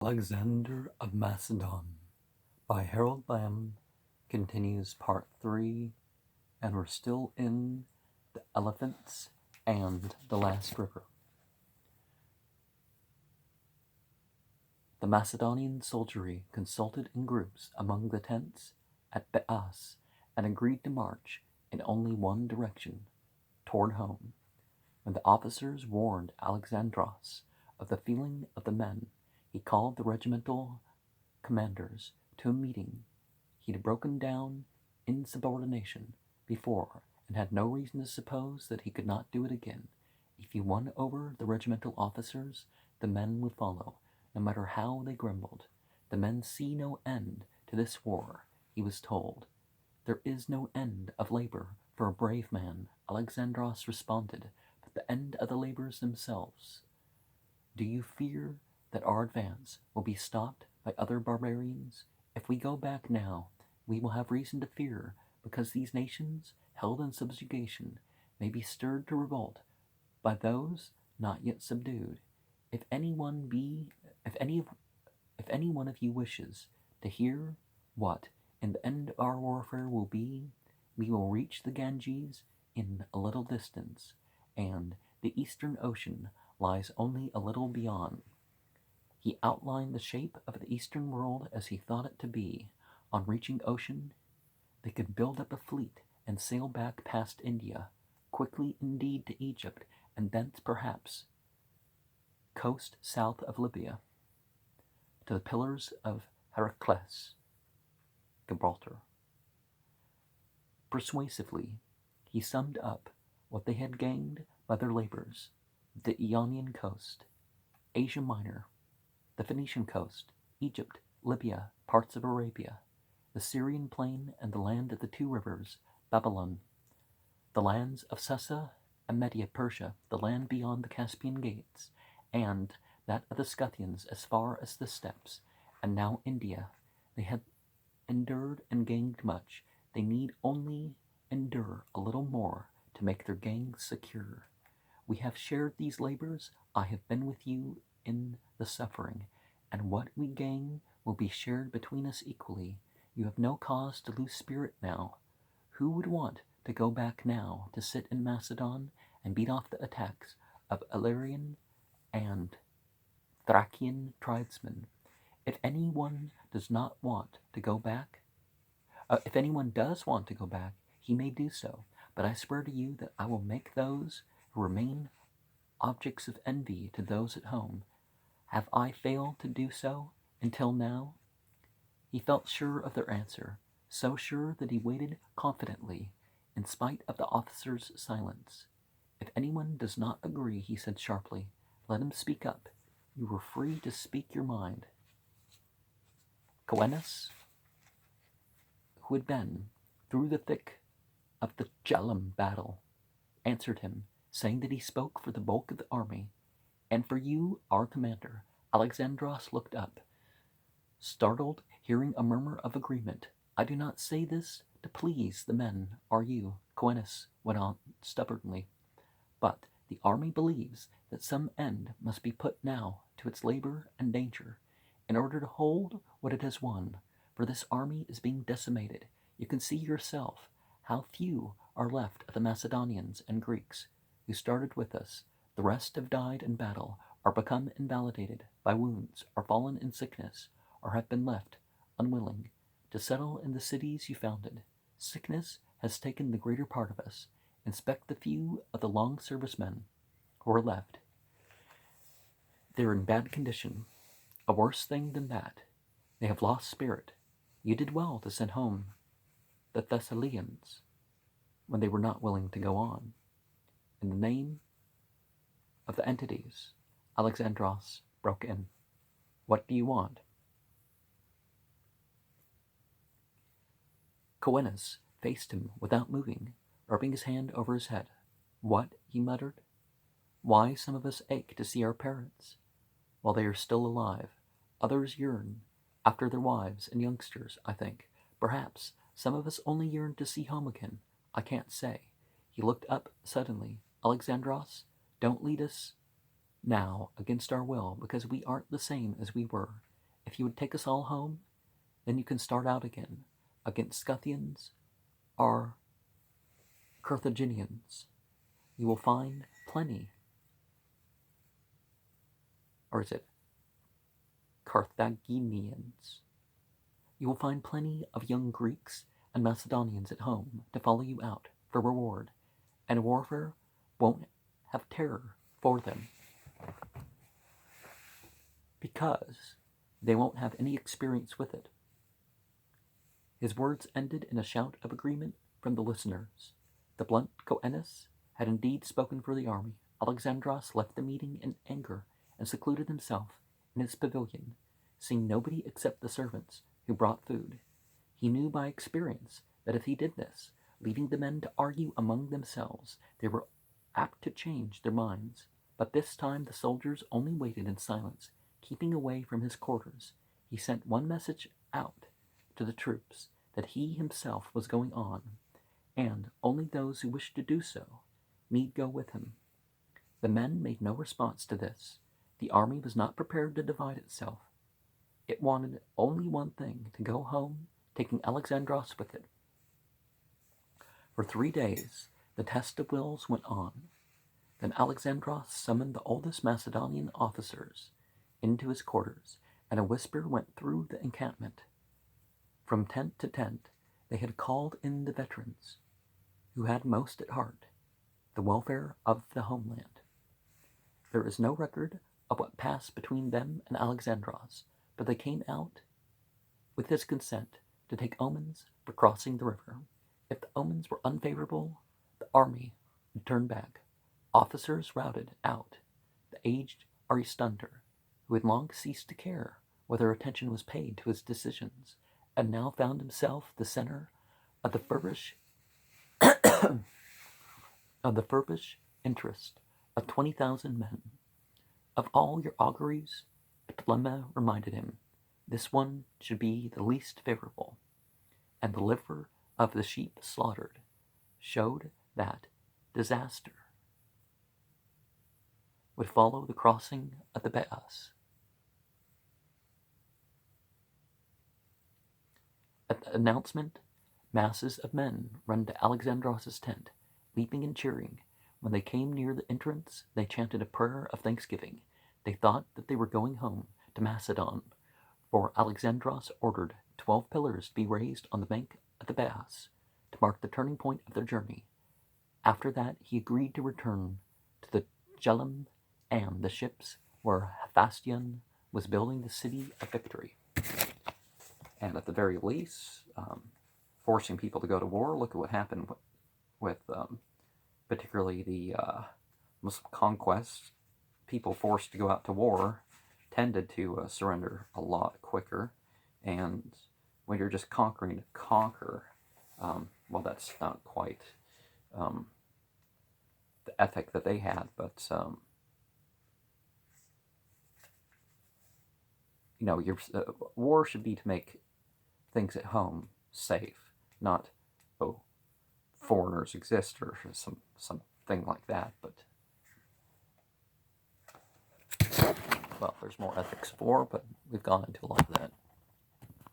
Alexander of Macedon by Harold Lamb continues part 3, and we're still in the elephants and the last river. The Macedonian soldiery consulted in groups among the tents at Beas and agreed to march in only one direction, toward home. When the officers warned Alexandros of the feeling of the men, he called the regimental commanders to a meeting. He'd broken down insubordination before and had no reason to suppose that he could not do it again. If he won over the regimental officers, the men would follow, no matter how they grumbled. The men see no end to this war, he was told. There is no end of labor for a brave man, Alexandros responded, but the end of the labors themselves. Do you fear that our advance will be stopped by other barbarians? If we go back now, we will have reason to fear, because these nations, held in subjugation, may be stirred to revolt by those not yet subdued. If any one of you wishes to hear what in the end of our warfare will be, we will reach the Ganges in a little distance, and the Eastern Ocean lies only a little beyond. He outlined the shape of the Eastern world as he thought it to be. On reaching ocean, they could build up a fleet and sail back past India, quickly indeed to Egypt, and thence perhaps coast south of Libya, to the pillars of Heracles, Gibraltar. Persuasively, he summed up what they had gained by their labors: the Ionian coast, Asia Minor, the Phoenician coast, Egypt, Libya, parts of Arabia, the Syrian plain and the land of the two rivers, Babylon, the lands of Susa and Media Persia, the land beyond the Caspian gates, and that of the Scythians as far as the steppes, and now India. They had endured and gained much. They need only endure a little more to make their gangs secure. We have shared these labors. I have been with you in the suffering, and what we gain will be shared between us equally. You have no cause to lose spirit now. Who would want to go back now to sit in Macedon and beat off the attacks of Illyrian and Thracian tribesmen? If anyone does want to go back, he may do so, but I swear to you that I will make those who remain objects of envy to those at home. Have I failed to do so until now? He felt sure of their answer, so sure that he waited confidently, in spite of the officer's silence. If anyone does not agree, he said sharply, let him speak up. You were free to speak your mind. Coenus, who had been through the thick of the Jalam battle, answered him, saying that he spoke for the bulk of the army. And for you, our commander. Alexandros looked up, startled, hearing a murmur of agreement. I do not say this to please the men, are you? Coenus went on stubbornly. But the army believes that some end must be put now to its labor and danger, in order to hold what it has won, for this army is being decimated. You can see yourself how few are left of the Macedonians and Greeks who started with us. The rest have died in battle, or become invalidated by wounds, or fallen in sickness, or have been left unwilling to settle in the cities you founded. Sickness has taken the greater part of us. Inspect the few of the long service men who are left. They're in bad condition. A worse thing than that, they have lost spirit. You did well to send home the Thessalians when they were not willing to go on. In the name of the entities, Alexandros broke in. What do you want? Coenus faced him without moving, rubbing his hand over his head. What? He muttered. Why, some of us ache to see our parents while they are still alive. Others yearn after their wives and youngsters, I think. Perhaps some of us only yearn to see home again. I can't say. He looked up suddenly. Alexandros, don't lead us now against our will, because we aren't the same as we were. If you would take us all home, then you can start out again against Scythians or Carthaginians. You will find plenty. Or is it Carthaginians? You will find plenty of young Greeks and Macedonians at home to follow you out for reward, and warfare won't have terror for them, because they won't have any experience with it. His words ended in a shout of agreement from the listeners. The blunt Coenus had indeed spoken for the army. Alexandros left the meeting in anger and secluded himself in his pavilion, seeing nobody except the servants who brought food. He knew by experience that if he did this, leaving the men to argue among themselves, they were apt to change their minds. But this time the soldiers only waited in silence, keeping away from his quarters. He sent one message out to the troops that he himself was going on, and only those who wished to do so need go with him. The men made no response to this. The army was not prepared to divide itself. It wanted only one thing, to go home, taking Alexandros with it. For 3 days, the test of wills went on. Then Alexandros summoned the oldest Macedonian officers into his quarters, and a whisper went through the encampment. From tent to tent, they had called in the veterans, who had most at heart the welfare of the homeland. There is no record of what passed between them and Alexandros, but they came out with his consent to take omens for crossing the river. If the omens were unfavorable, the army would turn back. Officers routed out the aged Aristander, who had long ceased to care whether attention was paid to his decisions, and now found himself the center of the feverish interest of 20,000 men. Of all your auguries, Ptolemy reminded him, this one should be the least favorable, and the liver of the sheep slaughtered showed that disaster would follow the crossing of the Beas. At the announcement, masses of men ran to Alexandros' tent, leaping and cheering. When they came near the entrance, they chanted a prayer of thanksgiving. They thought that they were going home to Macedon, for Alexandros ordered 12 pillars to be raised on the bank of the Beas to mark the turning point of their journey. After that, he agreed to return to the Jellum and the ships where Hephaestion was building the city of victory. And at the very least, forcing people to go to war. Look at what happened with particularly the Muslim conquest. People forced to go out to war tended to surrender a lot quicker. And when you're just conquering to conquer, well, that's not quite the ethic that they had, but your war should be to make things at home safe, not foreigners exist or something like that. But well, there's more ethics of war, but we've gone into a lot of that.